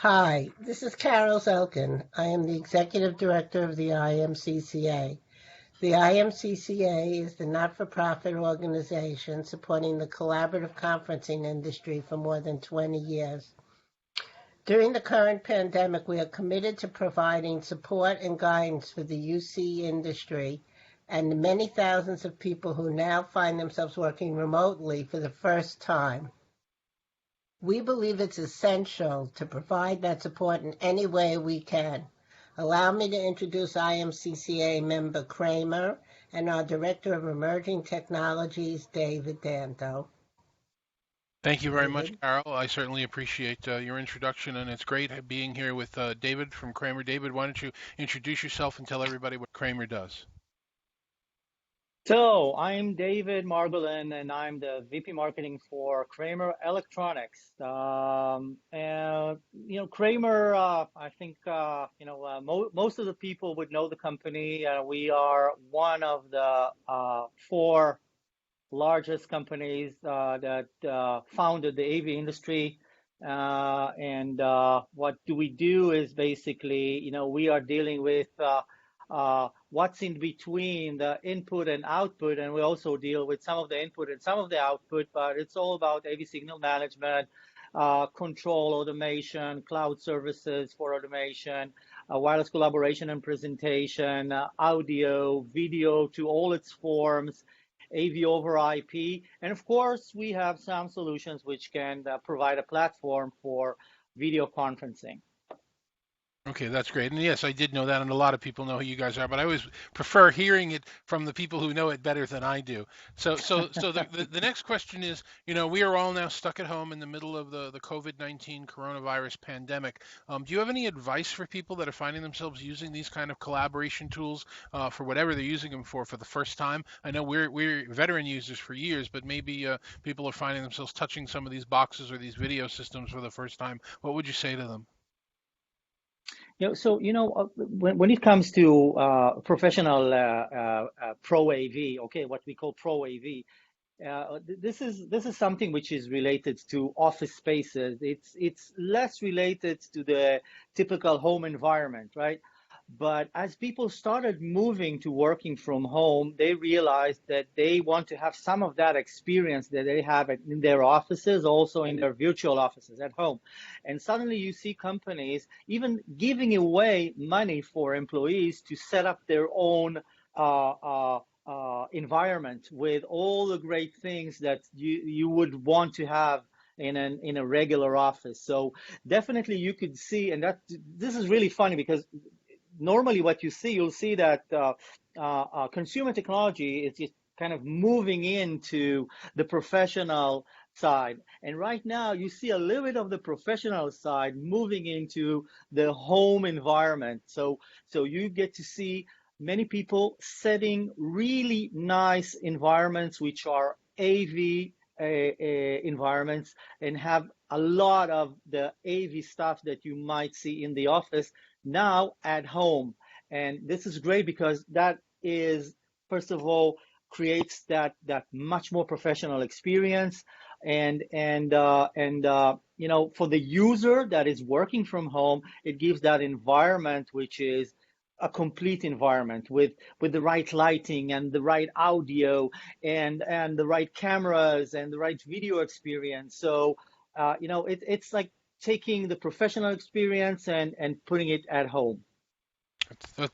Hi, this is Carol Zelkin. I am the Executive Director of the IMCCA. The IMCCA is the not-for-profit organization supporting the collaborative conferencing industry for more than 20 years. During the current pandemic, we are committed to providing support and guidance for the UC industry and the many thousands of people who now find themselves working remotely for the first time. We believe it's essential to provide that support in any way we can. Allow me to introduce IMCCA member Kramer and our Director of Emerging Technologies, David Danto. Thank you very much, David? Carol. I certainly appreciate your introduction, and it's great being here with David from Kramer. David, why don't you introduce yourself and tell everybody what Kramer does? So I'm David Margolin, and I'm the VP Marketing for Kramer Electronics. Kramer. I think most of the people would know the company. We are one of the four largest companies that founded the AV industry. What do we do is basically, we are dealing with what's in between the input and output, and we also deal with some of the input and some of the output, but it's all about AV signal management, control automation, cloud services for automation, wireless collaboration and presentation, audio, video to all its forms, AV over IP, and of course we have some solutions which can provide a platform for video conferencing. Okay, that's great. And yes, I did know that, and a lot of people know who you guys are, but I always prefer hearing it from the people who know it better than I do. So the next question is, we are all now stuck at home in the middle of the COVID-19 coronavirus pandemic. Do you have any advice for people that are finding themselves using these kind of collaboration tools for whatever they're using them for the first time? I know we're veteran users for years, but maybe people are finding themselves touching some of these boxes or these video systems for the first time. What would you say to them? When it comes to professional pro AV, okay, what we call pro AV, this is something which is related to office spaces. It's less related to the typical home environment, right? But as people started moving to working from home, they realized that they want to have some of that experience that they have in their offices, also in their virtual offices at home. And suddenly you see companies even giving away money for employees to set up their own environment with all the great things that you would want to have in a regular office. So definitely you could see, and this is really funny because normally what you'll see that consumer technology is just kind of moving into the professional side. And right now you see a little bit of the professional side moving into the home environment. So you get to see many people setting really nice environments, which are AV environments, and have a lot of the AV stuff that you might see in the office now at home. And this is great because that is, first of all, creates that much more professional experience, and for the user that is working from home, it gives that environment which is a complete environment with the right lighting and the right audio and the right cameras and the right video experience. So it's like taking the professional experience and putting it at home.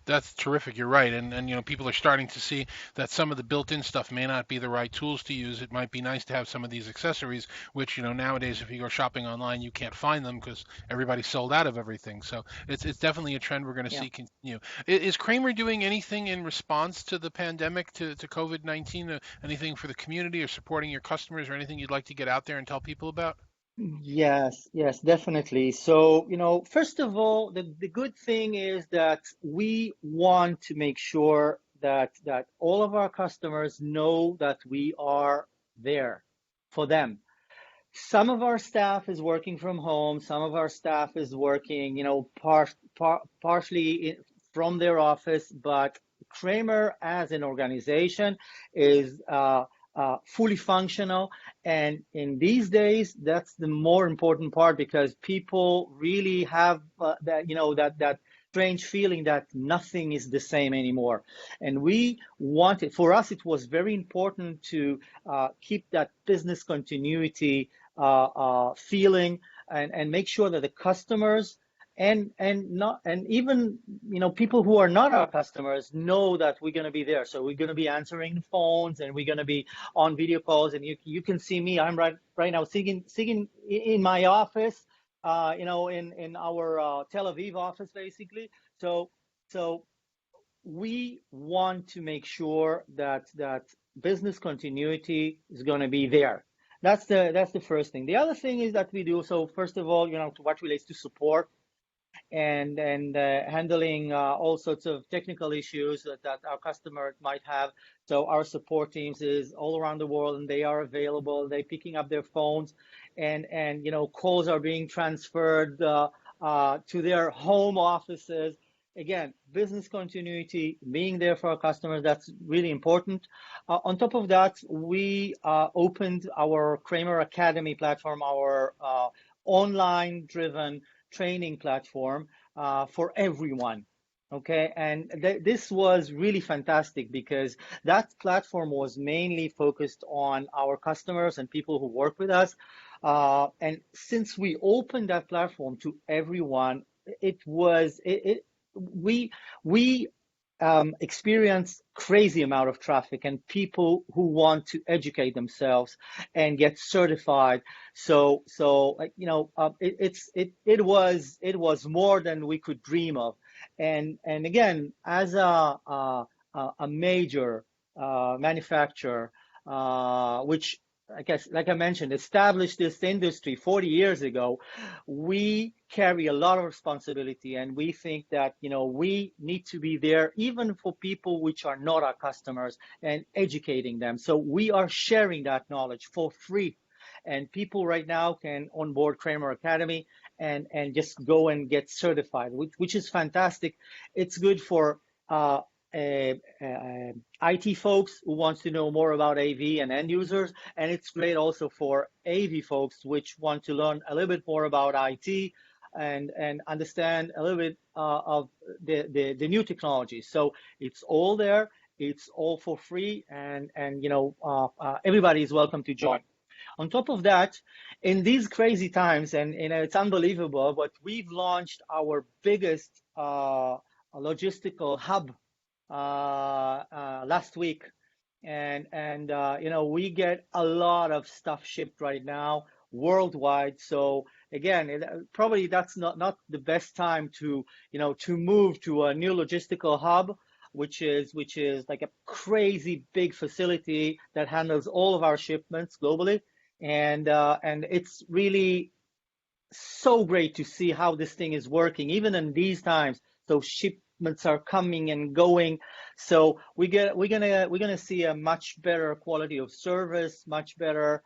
That's terrific. You're right, and people are starting to see that some of the built-in stuff may not be the right tools to use. It might be nice to have some of these accessories, which nowadays if you go shopping online you can't find them because everybody's sold out of everything. So it's definitely a trend we're going to Yeah. see continue. Is Kramer doing anything in response to the pandemic, to COVID-19? Anything for the community or supporting your customers, or anything you'd like to get out there and tell people about? Yes, definitely. So, first of all, the good thing is that we want to make sure that all of our customers know that we are there for them. Some of our staff is working from home. Some of our staff is working, partially from their office. But Kramer, as an organization, is fully functional. And in these days, that's the more important part, because people really have that, that strange feeling that nothing is the same anymore. And we wanted, for us, it was very important to keep that business continuity feeling, and make sure that the customers and even people who are not our customers know that we're going to be there. So we're going to be answering phones, and we're going to be on video calls, and you can see me. I'm right now sitting in my office, in our Tel Aviv office, basically. So we want to make sure that business continuity is going to be there. That's the first thing. The other thing is that we do, so first of all, to what relates to support and handling all sorts of technical issues that our customer might have. So our support teams is all around the world, and they are available. They're picking up their phones, and calls are being transferred to their home offices. Again, business continuity, being there for our customers, that's really important. On top of that, we opened our Kramer Academy platform, our online-driven training platform for everyone. Okay, and this was really fantastic, because that platform was mainly focused on our customers and people who work with us. And since we opened that platform to everyone, we experience crazy amount of traffic and people who want to educate themselves and get certified. So it was more than we could dream of. And again, as a major manufacturer, which I guess, like I mentioned, established this industry 40 years ago, we carry a lot of responsibility, and we think that, we need to be there even for people which are not our customers, and educating them. So we are sharing that knowledge for free. And people right now can onboard Kramer Academy and just go and get certified, which is fantastic. It's good for IT folks who wants to know more about AV and end users, and it's great also for AV folks which want to learn a little bit more about IT and understand a little bit of the new technologies. So it's all there, it's all for free, and everybody is welcome to join. On top of that, in these crazy times, and it's unbelievable, but we've launched our biggest logistical hub last week, and we get a lot of stuff shipped right now worldwide. So again, probably that's not the best time to move to a new logistical hub, which is like a crazy big facility that handles all of our shipments globally, and it's really so great to see how this thing is working even in these times. So shipments are coming and going, so we're gonna see a much better quality of service, much better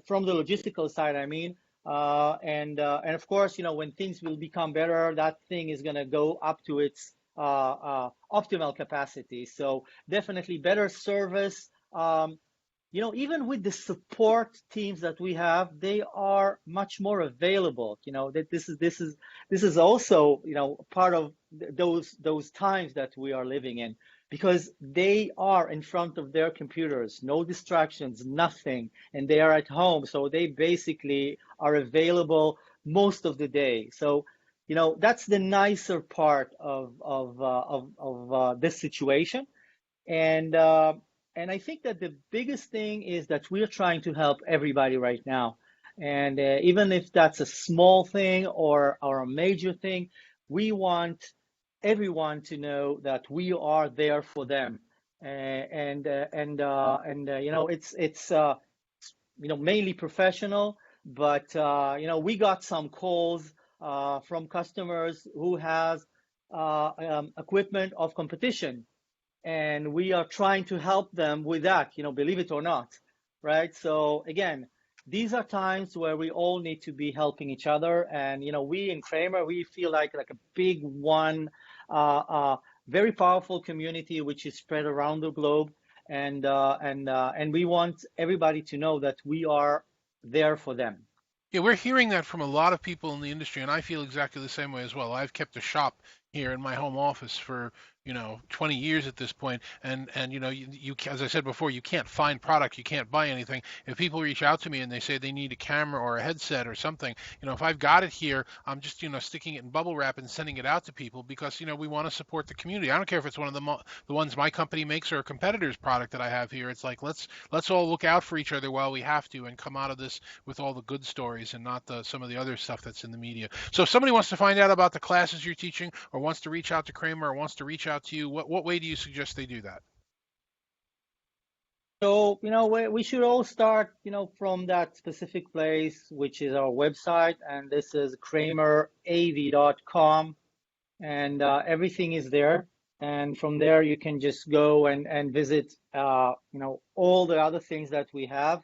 from the logistical side, I mean, and of course, when things will become better, that thing is gonna go up to its optimal capacity. So definitely better service. Even with the support teams that we have, they are much more available. That this is also part of those times that we are living in, because they are in front of their computers, no distractions, nothing, and they are at home, so they basically are available most of the day. So that's the nicer part of this situation. And I think that the biggest thing is that we're trying to help everybody right now. And even if that's a small thing or a major thing, we want everyone to know that we are there for them. It's mainly professional, but we got some calls from customers who has equipment of competition, and we are trying to help them with that, believe it or not, right? So again, these are times where we all need to be helping each other, and we in Kramer, we feel like a big one, very powerful community which is spread around the globe, and we want everybody to know that we are there for them. Yeah, we're hearing that from a lot of people in the industry, and I feel exactly the same way as well. I've kept a shop here in my home office for 20 years at this point, and you as I said before, you can't find product, you can't buy anything. If people reach out to me and they say they need a camera or a headset or something, if I've got it here, I'm just sticking it in bubble wrap and sending it out to people because we want to support the community. I don't care if it's one of the ones my company makes or a competitor's product that I have here. It's like let's all look out for each other while we have to and come out of this with all the good stories and not some of the other stuff that's in the media. So if somebody wants to find out about the classes you're teaching or wants to reach out to Kramer or wants to reach out to you, what way do you suggest they do that? So, we should all start, from that specific place, which is our website, and this is kramerav.com, and everything is there. And from there, you can just go and visit, all the other things that we have.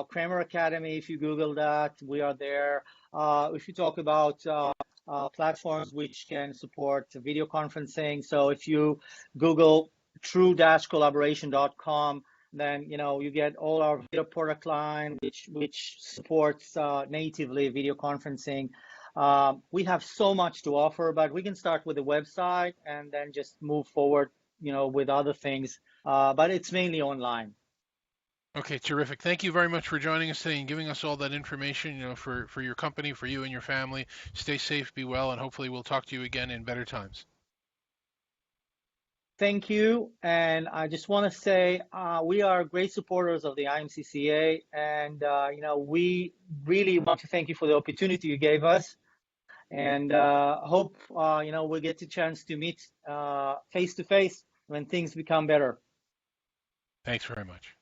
Kramer Academy, if you Google that, we are there. If you talk about platforms which can support video conferencing, so if you Google true-collaboration.com, then you get all our video product line, which supports natively video conferencing. We have so much to offer, but we can start with the website and then just move forward, with other things. But it's mainly online. Okay, terrific. Thank you very much for joining us today and giving us all that information, for your company, for you and your family. Stay safe, be well, and hopefully we'll talk to you again in better times. Thank you. And I just want to say we are great supporters of the IMCCA, and we really want to thank you for the opportunity you gave us, and hope we'll get the chance to meet face to face when things become better. Thanks very much.